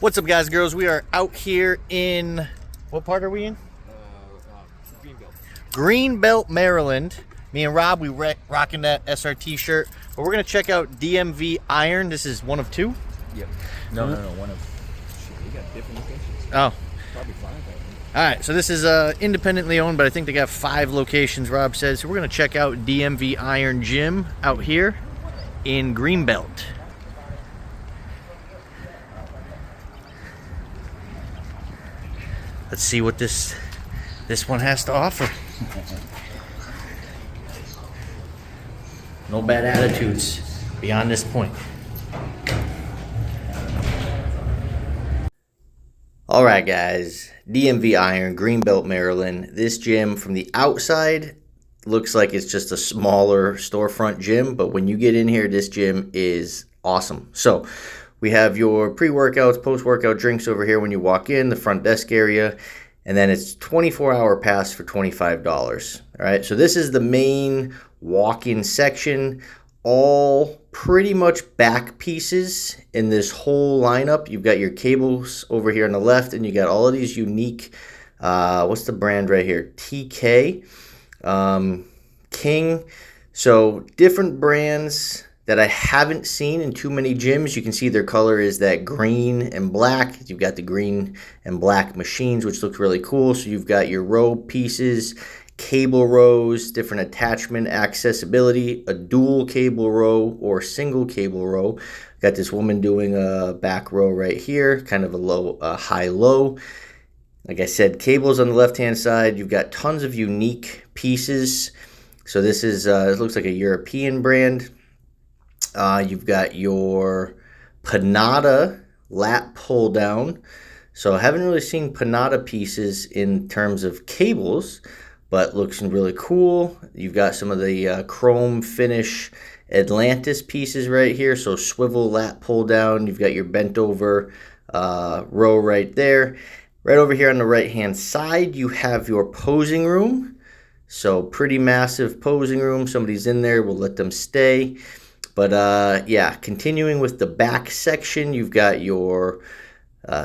What's up, guys and girls? We are out here in, what part are we in? Greenbelt. Greenbelt, Maryland. Me and Rob, we rocking that SRT shirt. But we're going to check out DMV Iron. This is one of two? Yep. No, one of... Shit, we got different locations. Oh. Probably 5, I think. All right, so this is independently owned, but I think they got 5 locations, Rob says. So we're going to check out DMV Iron Gym out here in Greenbelt. Let's see what this one has to offer. No bad attitudes beyond this point. All right, guys. DMV Iron, Greenbelt, Maryland. This gym from the outside looks like it's just a smaller storefront gym, but when you get in here, this gym is awesome. So we have your pre-workouts, post-workout drinks over here when you walk in, the front desk area, and then it's 24-hour pass for $25. All right, so this is the main walk-in section, all pretty much back pieces in this whole lineup. You've got your cables over here on the left, and you got all of these unique, what's the brand right here? TK, King. So different brands that I haven't seen in too many gyms. You can see their color is that green and black. You've got the green and black machines, which look really cool. So you've got your row pieces, cable rows, different attachment accessibility, a dual cable row or single cable row. Got this woman doing a back row right here, kind of a high-low. Like I said, cables on the left-hand side. You've got tons of unique pieces. So this is, it looks like a European brand. You've got your Panada lat pull down. So I haven't really seen Panada pieces in terms of cables, but looks really cool. You've got some of the chrome finish Atlantis pieces right here. So swivel lat pull down. You've got your bent over row right there. Right over here on the right hand side, you have your posing room. So pretty massive posing room. Somebody's in there, we'll let them stay. But yeah, continuing with the back section, you've got your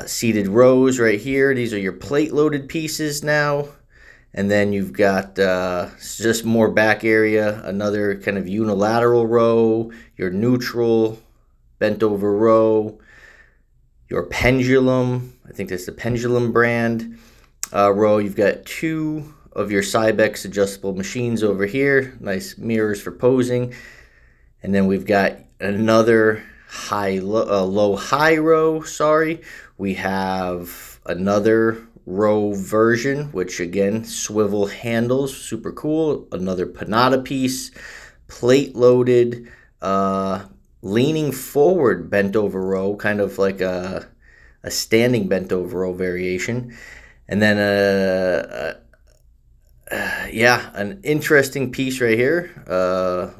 seated rows right here. These are your plate loaded pieces now. And then you've got just more back area, another kind of unilateral row, your neutral, bent over row, your pendulum, I think that's the Pendulum brand row. You've got 2 of your Cybex adjustable machines over here, nice mirrors for posing. And then we've got another low-high row, sorry. We have another row version, which again, swivel handles, super cool. Another Panada piece, plate loaded, leaning forward bent over row, kind of like a standing bent over row variation. And then yeah, an interesting piece right here,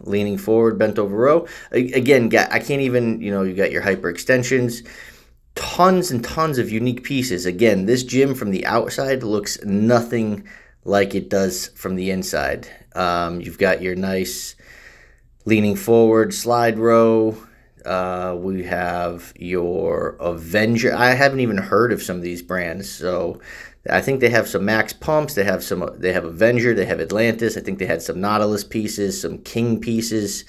leaning forward, bent over row. Again, I can't even, you got your hyper extensions, tons and tons of unique pieces. Again, this gym from the outside looks nothing like it does from the inside. You've got your nice leaning forward slide row. We have your Avenger. I haven't even heard of some of these brands, so I think they have some Max pumps. They have Avenger. They have Atlantis. I think they had some Nautilus pieces, some King pieces.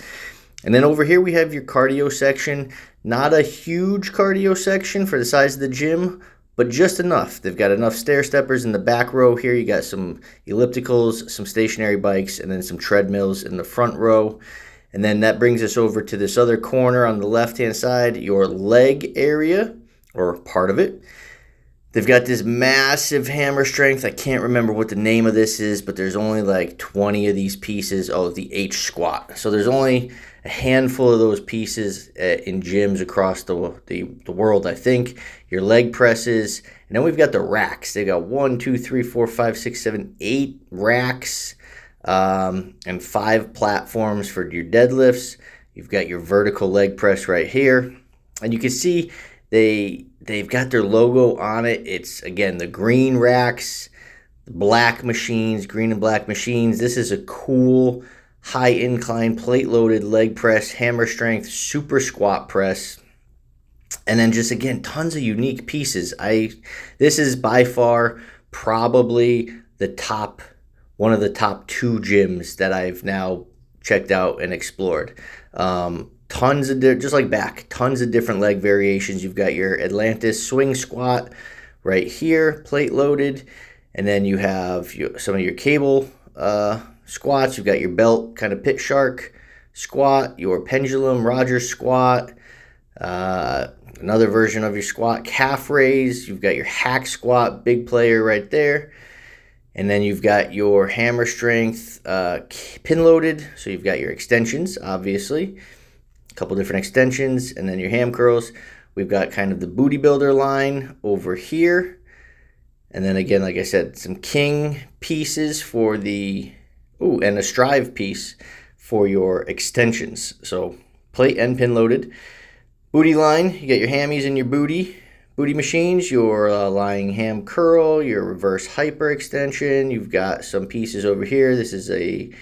And then over here we have your cardio section. Not a huge cardio section for the size of the gym, but just enough. They've got enough stair steppers in the back row here. You got some ellipticals, some stationary bikes, and then some treadmills in the front row. And then that brings us over to this other corner on the left-hand side, your leg area, or part of it. They've got this massive hammer strength. I can't remember what the name of this is, but there's only like 20 of these pieces. Oh, the H squat. So there's only a handful of those pieces in gyms across the world, I think. Your leg presses. And then we've got the racks. They got 1, 2, 3, 4, 5, 6, 7, 8 racks. And 5 platforms for your deadlifts. You've got your vertical leg press right here. And you can see they've got their logo on it. It's, again, the green racks, the black machines, green and black machines. This is a cool high incline plate loaded leg press, hammer strength, super squat press. And then just again, tons of unique pieces. This is by far probably one of the top 2 gyms that I've now checked out and explored. Tons of just like back, tons of different leg variations. You've got your Atlantis swing squat right here, plate loaded, and then you have some of your cable squats. You've got your belt kind of pit shark squat, your pendulum Rogers squat, another version of your squat calf raise. You've got your hack squat, big player right there. And then you've got your hammer strength pin loaded. So you've got your extensions, obviously. A couple different extensions. And then your ham curls. We've got kind of the booty builder line over here. And then again, like I said, some king pieces for the... Ooh, and a strive piece for your extensions. So plate and pin loaded. Booty line, you got your hammies and your booty machines, your lying ham curl, your reverse hyper extension. You've got some pieces over here. This is a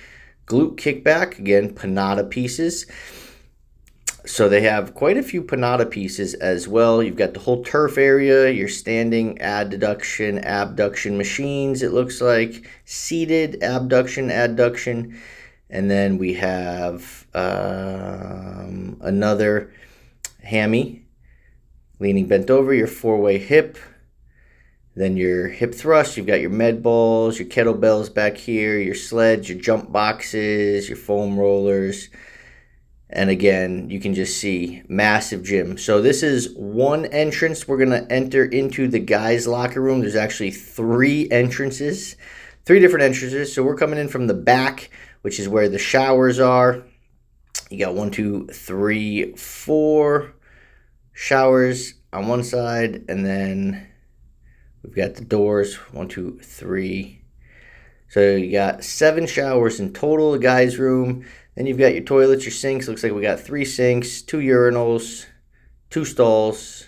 glute kickback. Again, Panada pieces. So they have quite a few Panada pieces as well. You've got the whole turf area, your standing adduction, abduction machines, it looks like. Seated abduction, adduction. And then we have another hammy, leaning bent over, your 4-way hip, then your hip thrust. You've got your med balls, your kettlebells back here, your sleds, your jump boxes, your foam rollers. And again, you can just see massive gym. So this is one entrance. We're going to enter into the guys' locker room. There's actually 3 entrances, 3 different entrances. So we're coming in from the back, which is where the showers are. You got 1, 2, 3, 4 showers on one side, and then we've got the doors, 1, 2, 3. So you got 7 showers in total, the guys' room. Then you've got your toilets, your sinks. Looks like we got 3 sinks, 2 urinals, 2 stalls,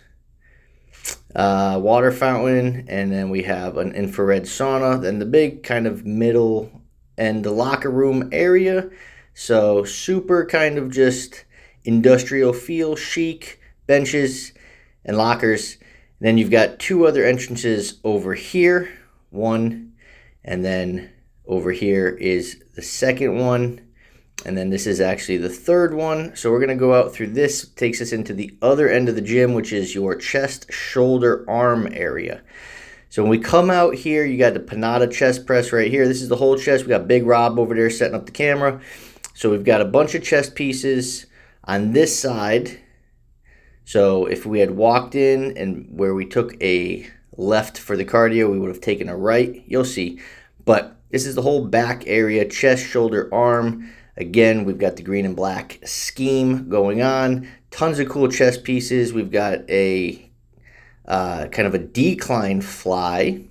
water fountain, and then we have an infrared sauna. Then the big kind of middle and the locker room area. So super kind of just industrial feel, chic, benches and lockers. And then you've got 2 other entrances over here, one, and then over here is the second one. And then this is actually the third one. So we're going to go out through this. It takes us into the other end of the gym, which is your chest, shoulder, arm area. So when we come out here, you got the Panada chest press right here. This is the whole chest. We got Big Rob over there setting up the camera. So we've got a bunch of chest pieces on this side. So if we had walked in and where we took a left for the cardio, we would have taken a right. You'll see. But this is the whole back area, chest, shoulder, arm. Again, we've got the green and black scheme going on. Tons of cool chest pieces. We've got a kind of a decline fly.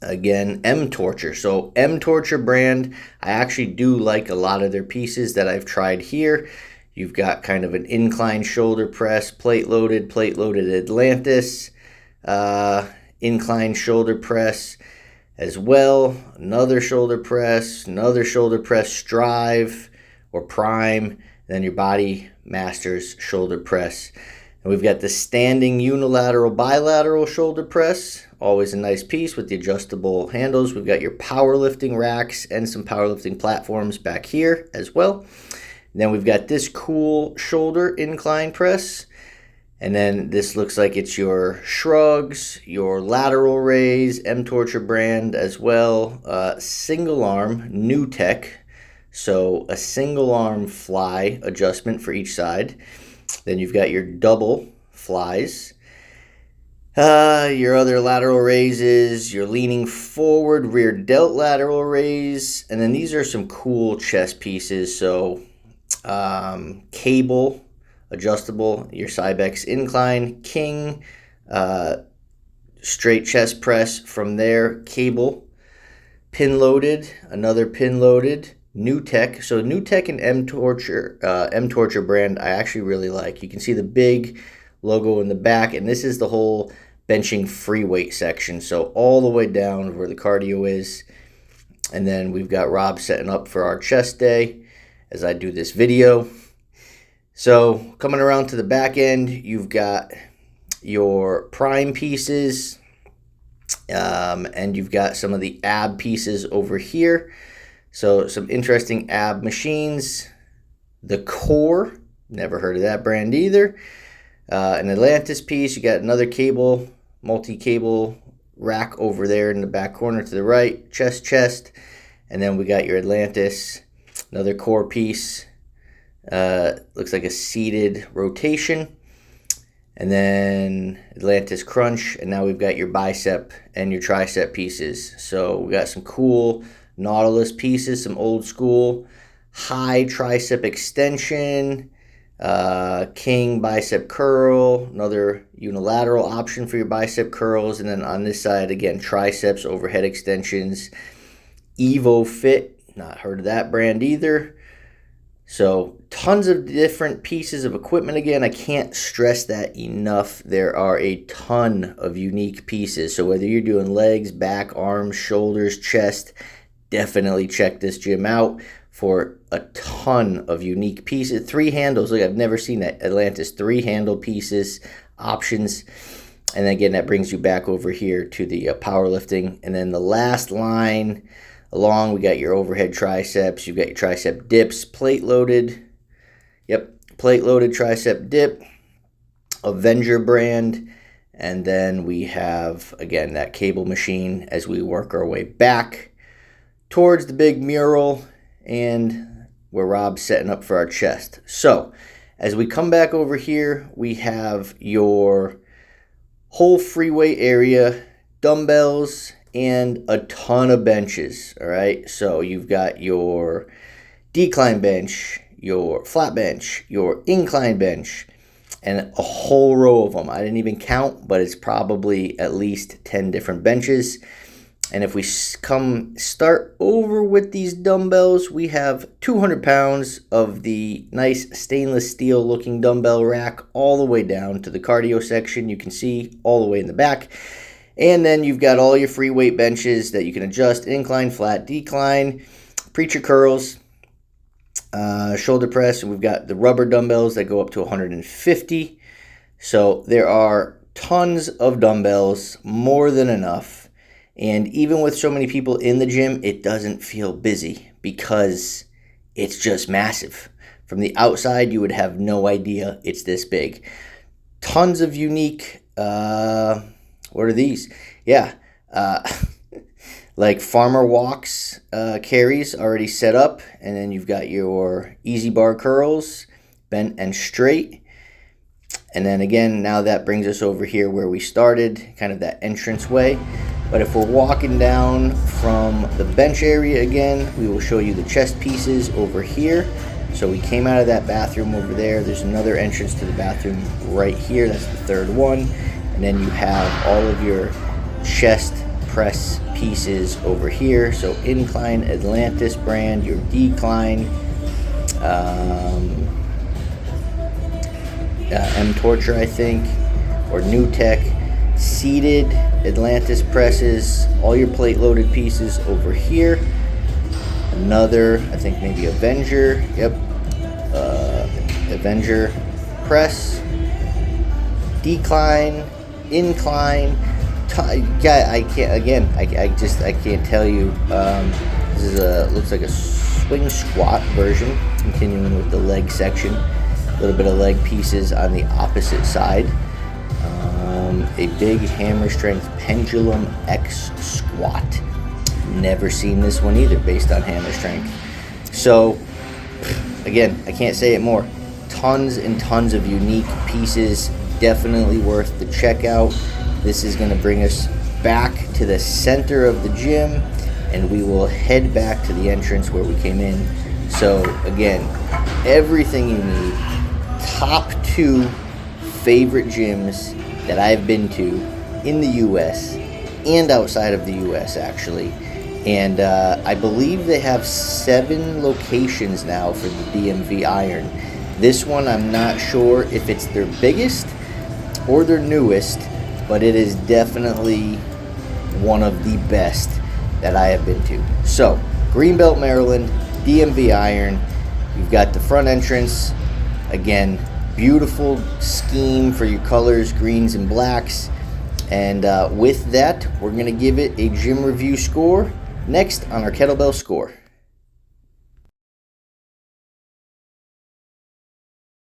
Again, M-Torture. So M-Torture brand, I actually do like a lot of their pieces that I've tried here. You've got kind of an incline shoulder press, plate loaded Atlantis, incline shoulder press as well. Another shoulder press Strive or Prime, then your Body Masters shoulder press. And we've got the standing unilateral bilateral shoulder press, always a nice piece with the adjustable handles. We've got your powerlifting racks and some powerlifting platforms back here as well. And then we've got this cool shoulder incline press. And then this looks like it's your shrugs, your lateral raise, M-Torture brand as well. Single arm, new tech. So a single arm fly adjustment for each side. Then you've got your double flies. Your other lateral raises, your leaning forward, rear delt lateral raise. And then these are some cool chest pieces. So cable, adjustable, your Cybex incline, king, straight chest press from there, cable, pin loaded, another pin loaded, new tech. So new tech and M-Torture brand I actually really like. You can see the big logo in the back, and this is the whole benching free weight section. So all the way down where the cardio is. And then we've got Rob setting up for our chest day as I do this video. So coming around to the back end, you've got your prime pieces, and you've got some of the ab pieces over here. So some interesting ab machines. The Core, never heard of that brand either. An Atlantis piece. You got another cable, multi-cable rack over there in the back corner to the right. Chest. And then we got your Atlantis, another Core piece. Looks like a seated rotation. And then Atlantis Crunch. And now we've got your bicep and your tricep pieces. So we got some cool Nautilus pieces, some old school high tricep extension, king bicep curl, another unilateral option for your bicep curls. And then on this side, again, triceps overhead extensions. Evo Fit, not heard of that brand either. So tons of different pieces of equipment. Again, I can't stress that enough. There are a ton of unique pieces. So whether you're doing legs, back, arms, shoulders, chest, definitely check this gym out for a ton of unique pieces. 3 handles. Look, I've never seen that. Atlantis 3 handle pieces, options. And then again, that brings you back over here to the powerlifting. And then the last line along, we got your overhead triceps. You've got your tricep dips, plate loaded. Yep, plate loaded tricep dip, Avenger brand. And then we have, again, that cable machine as we work our way back towards the big mural and where Rob's setting up for our chest. So as we come back over here, we have your whole free weight area, dumbbells, and a ton of benches. All right, so you've got your decline bench, your flat bench, your incline bench, and a whole row of them. I didn't even count, but it's probably at least 10 different benches. And if we start over with these dumbbells, we have 200 pounds of the nice stainless steel looking dumbbell rack all the way down to the cardio section. You can see all the way in the back. And then you've got all your free weight benches that you can adjust, incline, flat, decline, preacher curls, shoulder press. And we've got the rubber dumbbells that go up to 150. So there are tons of dumbbells, more than enough. And even with so many people in the gym, it doesn't feel busy because it's just massive. From the outside, you would have no idea it's this big. Tons of unique, what are these? Yeah, like farmer walks carries already set up. And then you've got your easy bar curls, bent and straight. And then again, now that brings us over here where we started, kind of that entrance way. But if we're walking down from the bench area again, we will show you the chest pieces over here. So we came out of that bathroom over there. There's another entrance to the bathroom right here. That's the third one. And then you have all of your chest press pieces over here. So incline Atlantis brand, your decline M Torture, I think, or New Tech. Seated Atlantis presses, all your plate loaded pieces over here. Another, I think maybe Avenger, yep, Avenger press, decline, incline. Yeah, I can't tell you. This is looks like a swing squat version. Continuing with the leg section, a little bit of leg pieces on the opposite side. A big hammer strength pendulum X squat. Never seen this one either based on hammer strength. So again, I can't say it more. Tons and tons of unique pieces. Definitely worth the checkout. This is going to bring us back to the center of the gym, and we will head back to the entrance where we came in. So again, everything you need. Top 2 favorite gyms that I've been to in the U.S. and outside of the U.S. actually. And I believe they have 7 locations now for the DMV Iron. This one, I'm not sure if it's their biggest or their newest, but it is definitely one of the best that I have been to. So, Greenbelt, Maryland, DMV Iron. You've got the front entrance Again, beautiful scheme for your colors, greens and blacks. And with that, we're going to give it a gym review score next on our kettlebell score.